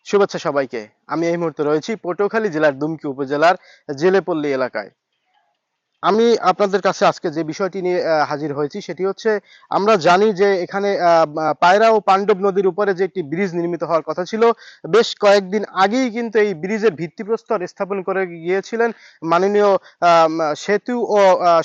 শুভেচ্ছা সবাইকে। আমি এই মুহূর্তে রয়েছি পটুয়াখালী জেলার দুমকি উপজেলার জেলেপল্লী এলাকায়। আমি আপনাদের কাছে আজকে যে বিষয়টি নিয়ে হাজির হয়েছি সেটি হচ্ছে, আমরা জানি যে এখানে পায়রা ও পাণ্ডব নদীর উপরে যে একটি ব্রিজ নির্মিত হওয়ার কথা ছিল, বেশ কয়েকদিন আগেই কিন্তু এই ব্রিজের ভিত্তিপ্রস্তর স্থাপন করে গিয়েছিলেন মাননীয় সেতু ও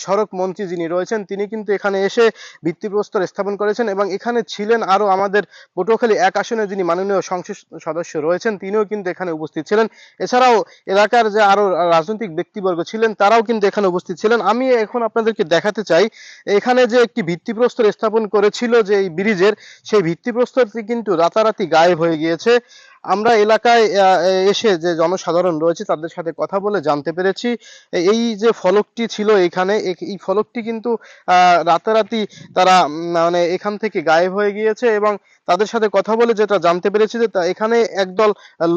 সড়ক মন্ত্রী যিনি রয়েছেন, তিনি কিন্তু এখানে এসে ভিত্তিপ্রস্তর স্থাপন করেছেন এবং এখানে ছিলেন আরো আমাদের পটুয়াখালী ১ আসনে যিনি মাননীয় সংসদ সদস্য রয়েছেন, তিনিও কিন্তু এখানে উপস্থিত ছিলেন। এছাড়াও এলাকার যে আরো রাজনৈতিক ব্যক্তিবর্গ ছিলেন তারাও কিন্তু এখানে উপস্থিত ছিলেন। আমি এখন আপনাদেরকে দেখাতে চাই, এখানে যে একটি ভিত্তিপ্রস্তর স্থাপন করেছিল যে এই ব্রিজের, সেই ভিত্তিপ্রস্তরটি কিন্তু রাতারাতি গায়েব হয়ে গিয়েছে। আমরা এলাকায় এসে যে জনসাধারণ রয়েছে তাদের সাথে কথা বলে জানতে পেরেছি, এই যে ফলকটি ছিল এখানে, এই ফলকটি কিন্তু রাতারাতি তারা মানে এখান থেকে গায়েব হয়ে গিয়েছে এবং তাদের সাথে কথা বলে যেটা জানতে পেরেছি যে এখানে একদল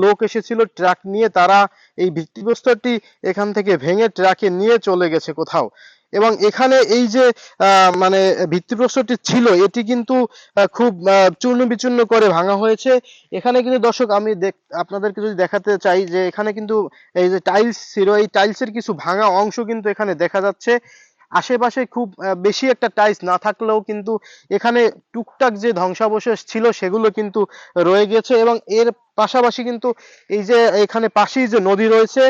লোক এসেছিল ট্রাক নিয়ে, তারা এই ভিত্তিপ্রস্তরটি এখান থেকে ভেঙে ট্রাকে নিয়ে চলে গেছে কোথাও। এবং এখানে এই যে মানে ভিত্তিপ্রস্তরটি ছিল এটি কিন্তু খুব চূর্ণ বিচূর্ণ করে ভাঙা হয়েছে। এখানে কিন্তু দর্শক আমি আপনাদেরকে যদি দেখাতে চাই যে এখানে কিন্তু এই যে টাইলস ছিল, এই টাইলসের কিছু ভাঙা অংশ কিন্তু এখানে দেখা যাচ্ছে। আশেপাশে খুব বেশি একটা টাইলস না থাকলেও কিন্তু এখানে টুকটাক যে ধ্বংসাবশেষ ছিল সেগুলো কিন্তু রয়ে গেছে। এবং এর পাশাপাশি কিন্তু এই যে এখানে পাশেই যে নদী রয়েছে,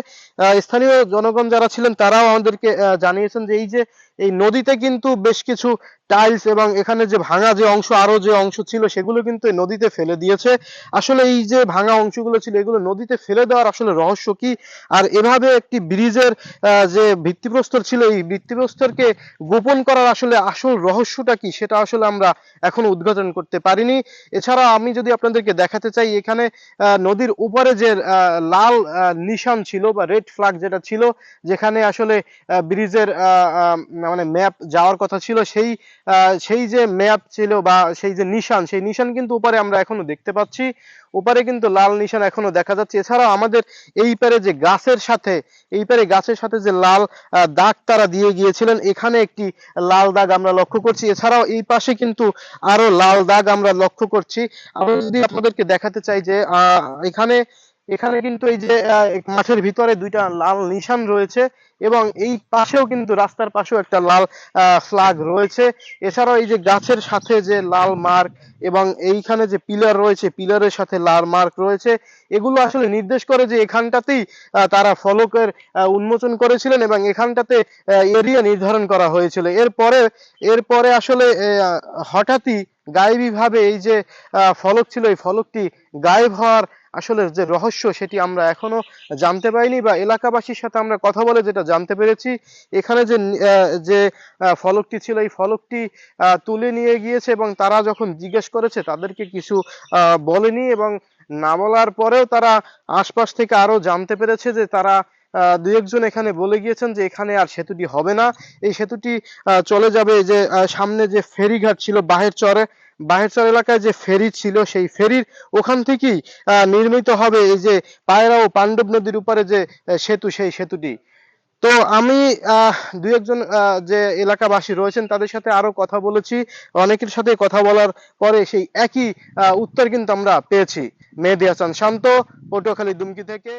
স্থানীয় জনগণ যারা ছিলেন তারাও আমাদেরকে জানিয়েছেন যে এই যে এই নদীতে কিন্তু বেশ কিছু টাইলস এবং এখানে যে ভাঙা যে অংশ, আরো যে অংশ ছিল সেগুলো কিন্তু এই নদীতে ফেলে দিয়েছে। আসলে এই যে ভাঙা অংশগুলো ছিল এগুলো নদীতে ফেলে দেওয়ার আসলে রহস্য কি, আর এভাবে একটি ব্রিজের যে ভিত্তিপ্রস্তর ছিল এই ভিত্তিপ্রস্তরকে গোপন করার আসলে আসল রহস্যটা কি, সেটা আসলে আমরা এখনো উদ্ঘাটন করতে পারিনি। এছাড়া আমি যদি আপনাদেরকে দেখাতে চাই, এখানে নদীর উপরে যে লাল নিশান ছিল বা রেড ফ্ল্যাগ যেটা ছিল, যেখানে আসলে ব্রিজের মানে ম্যাপ যাওয়ার কথা ছিল, সেই যে ম্যাপ ছিল বা সেই যে নিশান, সেই নিশান কিন্তু উপরে আমরা এখনো দেখতে পাচ্ছি। ওপারে কিন্তু লাল নিশান এখনো দেখা যাচ্ছে। এছাড়াও আমাদের এই পারে যে গাছের সাথে, এই পারে গাছের সাথে যে লাল দাগ তারা দিয়ে গিয়েছিলেন, এখানে একটি লাল দাগ আমরা লক্ষ্য করছি। এছাড়াও এই পাশে কিন্তু আরো লাল দাগ আমরা লক্ষ্য করছি। আমরা যদি আপনাদেরকে দেখাতে চাই যে এখানে এখানে কিন্তু এই যে মাঠের ভিতরে দুইটা লাল নিশান রয়েছে এবং এই পাশেও কিন্তু রাস্তার পাশেও একটা লাল ফ্ল্যাগ রয়েছে। এছাড়াও এই যে গাছের সাথে যে লাল মার্ক এবং এইখানে যে পিলার রয়েছে, পিলারের সাথে লাল মার্ক রয়েছে, এগুলো আসলে নির্দেশ করে যে এখানটাতেই তারা ফলকের উন্মোচন করেছিলেন এবং এখানটাতে এরিয়া নির্ধারণ করা হয়েছিল। এরপরে আসলে হঠাৎই গায়েবী ভাবে এই যে ফলক ছিল, এই ফলকটি গায়েব হওয়ার আসলে যে রহস্য সেটি আমরা এখনো জানতে পারিনি, বা এলাকাবাসীর সাথে আমরা কথা বলে যেটা জানতে পেরেছি, এখানে যে ফলকটি ছিল এই ফলকটি তুলে নিয়ে গিয়েছে এবং তারা যখন জিজ্ঞেস করেছে তাদেরকে কিছু বলেনি এবং না বলার পরেও তারা আশপাশ থেকে আরো জানতে পেরেছে যে তারা দুই একজন এখানে বলে গিয়েছেন যে এখানে আর সেতুটি হবে না, এই সেতুটি চলে যাবে যে সামনে যে ফেরিঘাট ছিল বাহেরচর এলাকায় যে ফেরি ছিল, সেই ফেরির ওখান থেকেই নির্মিত হবে এই যে পায়রা ও পাণ্ডব নদীর উপরে যে সেতু, সেই সেতুটি। তো আমি দুই একজন যে এলাকাবাসী রয়েছেন তাদের সাথে আরো কথা বলেছি। অনেকের সাথে কথা বলার পরে সেই একই উত্তর কিন্তু আমরা পেয়েছি। মেহেদী হাসান শান্ত, পটুয়াখালী দুমকি থেকে।